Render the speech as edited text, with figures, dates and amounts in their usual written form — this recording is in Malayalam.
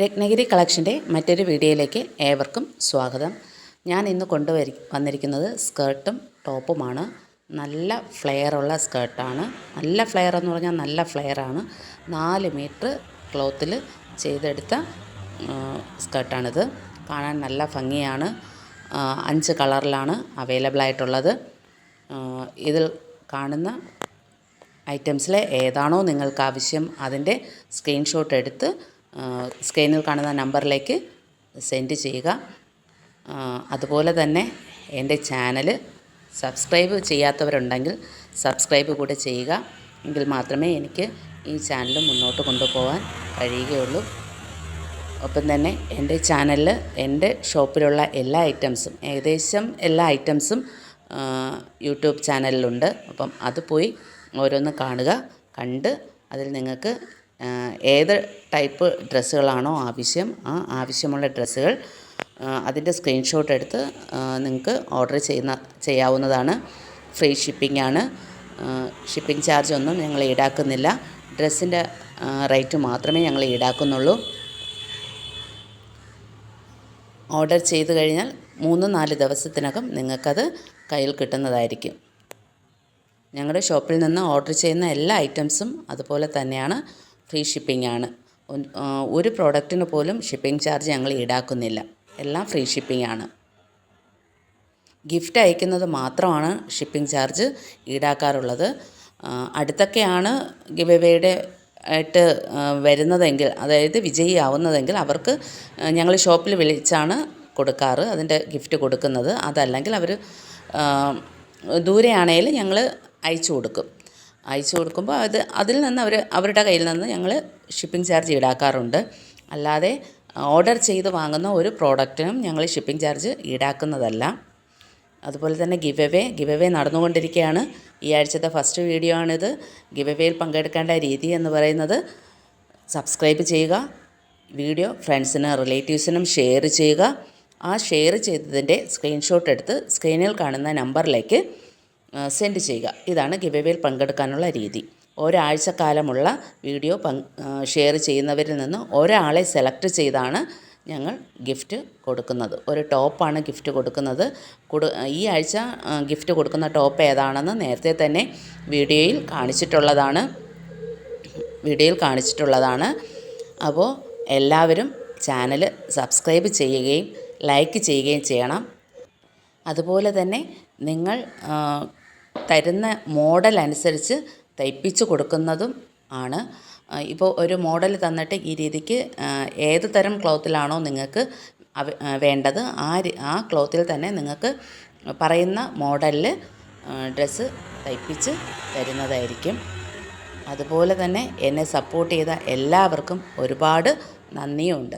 രത്നഗിരി കളക്ഷൻ്റെ മറ്റൊരു വീഡിയോയിലേക്ക് ഏവർക്കും സ്വാഗതം. ഞാൻ ഇന്ന് വന്നിരിക്കുന്നത് സ്കേർട്ടും ടോപ്പുമാണ്. നല്ല ഫ്ലെയറുള്ള സ്കേർട്ടാണ്. നല്ല ഫ്ലെയർ എന്ന് പറഞ്ഞാൽ നല്ല ഫ്ലെയറാണ്. 4 മീറ്റർ ക്ലോത്തിൽ ചെയ്തെടുത്ത സ്കേർട്ടാണിത്. കാണാൻ നല്ല ഭംഗിയാണ്. 5 കളറിലാണ് അവൈലബിൾ ആയിട്ടുള്ളത്. ഇതിൽ കാണുന്ന ഐറ്റംസിലെ ഏതാണോ നിങ്ങൾക്ക് ആവശ്യം അതിൻ്റെ സ്ക്രീൻഷോട്ട് എടുത്ത് സ്ക്രീനിൽ കാണുന്ന നമ്പറിലേക്ക് സെൻഡ് ചെയ്യുക. അതുപോലെ തന്നെ എൻ്റെ ചാനൽ സബ്സ്ക്രൈബ് ചെയ്യാത്തവരുണ്ടെങ്കിൽ സബ്സ്ക്രൈബ് കൂടെ ചെയ്യുക. എങ്കിൽ മാത്രമേ എനിക്ക് ഈ ചാനൽ മുന്നോട്ട് കൊണ്ടുപോകാൻ കഴിയുകയുള്ളൂ. ഒപ്പം തന്നെ എൻ്റെ ചാനലിൽ എൻ്റെ ഷോപ്പിലുള്ള എല്ലാ ഐറ്റംസും ഏകദേശം എല്ലാ ഐറ്റംസും യൂട്യൂബ് ചാനലിലുണ്ട്. അപ്പം അത് പോയി ഓരോന്ന് കാണുക. കണ്ട് അതിൽ നിങ്ങൾക്ക് ഏത് ടൈപ്പ് ഡ്രസ്സുകളാണോ ആവശ്യം ആ ആവശ്യമുള്ള ഡ്രസ്സുകൾ അതിൻ്റെ സ്ക്രീൻഷോട്ട് എടുത്ത് നിങ്ങൾക്ക് ഓർഡർ ചെയ്യാവുന്നതാണ്. ഫ്രീ ഷിപ്പിംഗ് ആണ്. ഷിപ്പിംഗ് ചാർജ് ഒന്നും ഞങ്ങൾ ഈടാക്കുന്നില്ല. ഡ്രസ്സിൻ്റെ റേറ്റ് മാത്രമേ ഞങ്ങൾ ഈടാക്കുന്നുള്ളൂ. ഓർഡർ ചെയ്ത് കഴിഞ്ഞാൽ 3-4 ദിവസത്തിനകം നിങ്ങൾക്കത് കയ്യിൽ കിട്ടുന്നതായിരിക്കും. ഞങ്ങളുടെ ഷോപ്പിൽ നിന്ന് ഓർഡർ ചെയ്യുന്ന എല്ലാ ഐറ്റംസും അതുപോലെ തന്നെയാണ്. ഫ്രീ ഷിപ്പിംഗ് ആണ്. ഒരു പ്രോഡക്റ്റിന് പോലും ഷിപ്പിംഗ് ചാർജ് ഞങ്ങൾ ഈടാക്കുന്നില്ല. എല്ലാം ഫ്രീ ഷിപ്പിംഗ് ആണ്. ഗിഫ്റ്റ് അയക്കുന്നത് മാത്രമാണ് ഷിപ്പിംഗ് ചാർജ് ഈടാക്കാറുള്ളത്. അടുത്തൊക്കെയാണ് ഗിവ് എവേയുടെ ആയിട്ട് വരുന്നതെങ്കിൽ, അതായത് വിജയിയാവുന്നതെങ്കിൽ അവർക്ക് ഞങ്ങൾ ഷോപ്പിൽ വിളിച്ചാണ് കൊടുക്കാറ് അതിൻ്റെ ഗിഫ്റ്റ് കൊടുക്കുന്നത്. അതല്ലെങ്കിൽ അവർ ദൂരെയാണെങ്കിൽ ഞങ്ങൾ അയച്ചു കൊടുക്കുമ്പോൾ അതിൽ നിന്ന് അവരുടെ കയ്യിൽ നിന്ന് ഞങ്ങൾ ഷിപ്പിംഗ് ചാർജ് ഈടാക്കാറുണ്ട്. അല്ലാതെ ഓർഡർ ചെയ്ത് വാങ്ങുന്ന ഒരു പ്രോഡക്റ്റിനും ഞങ്ങൾ ഷിപ്പിംഗ് ചാർജ് ഈടാക്കുന്നതല്ല. അതുപോലെ തന്നെ ഗിവ് എവേ നടന്നുകൊണ്ടിരിക്കുകയാണ്. ഈ ആഴ്ചത്തെ ഫസ്റ്റ് വീഡിയോ ആണിത്. ഗിവ് എവേയിൽ പങ്കെടുക്കേണ്ട രീതി എന്ന് പറയുന്നത് സബ്സ്ക്രൈബ് ചെയ്യുക, വീഡിയോ ഫ്രണ്ട്സിനും റിലേറ്റീവ്സിനും ഷെയർ ചെയ്യുക. ആ ഷെയർ ചെയ്തതിൻ്റെ സ്ക്രീൻഷോട്ട് എടുത്ത് സ്ക്രീനിൽ കാണുന്ന നമ്പറിലേക്ക് സെൻഡ് ചെയ്യുക. ഇതാണ് ഗിവ് എവേയിൽ പങ്കെടുക്കാനുള്ള രീതി. ഒരാഴ്ചക്കാലമുള്ള വീഡിയോ ഷെയർ ചെയ്യുന്നവരിൽ നിന്ന് ഒരാളെ സെലക്ട് ചെയ്താണ് ഞങ്ങൾ ഗിഫ്റ്റ് കൊടുക്കുന്നത്. ഒരു ടോപ്പാണ് ഗിഫ്റ്റ് കൊടുക്കുന്നത്. ഈ ആഴ്ച ഗിഫ്റ്റ് കൊടുക്കുന്ന ടോപ്പ് ഏതാണെന്ന് നേരത്തെ തന്നെ വീഡിയോയിൽ കാണിച്ചിട്ടുള്ളതാണ്. അപ്പോൾ എല്ലാവരും ചാനൽ സബ്സ്ക്രൈബ് ചെയ്യുകയും ലൈക്ക് ചെയ്യുകയും ചെയ്യണം. അതുപോലെ തന്നെ നിങ്ങൾ തരുന്ന മോഡൽ അനുസരിച്ച് തയ്പ്പിച്ച് കൊടുക്കുന്നതും ആണ്. ഇപ്പോൾ ഒരു മോഡൽ തന്നിട്ട് ഈ രീതിക്ക് ഏത് തരം ക്ലോത്തിലാണോ നിങ്ങൾക്ക് വേണ്ടത് ആ ക്ലോത്തിൽ തന്നെ നിങ്ങൾക്ക് പറയുന്ന മോഡലിൽ ഡ്രസ്സ് തയ്പ്പിച്ച് തരുന്നതായിരിക്കും. അതുപോലെ തന്നെ എന്നെ സപ്പോർട്ട് ചെയ്ത എല്ലാവർക്കും ഒരുപാട് നന്ദിയുണ്ട്.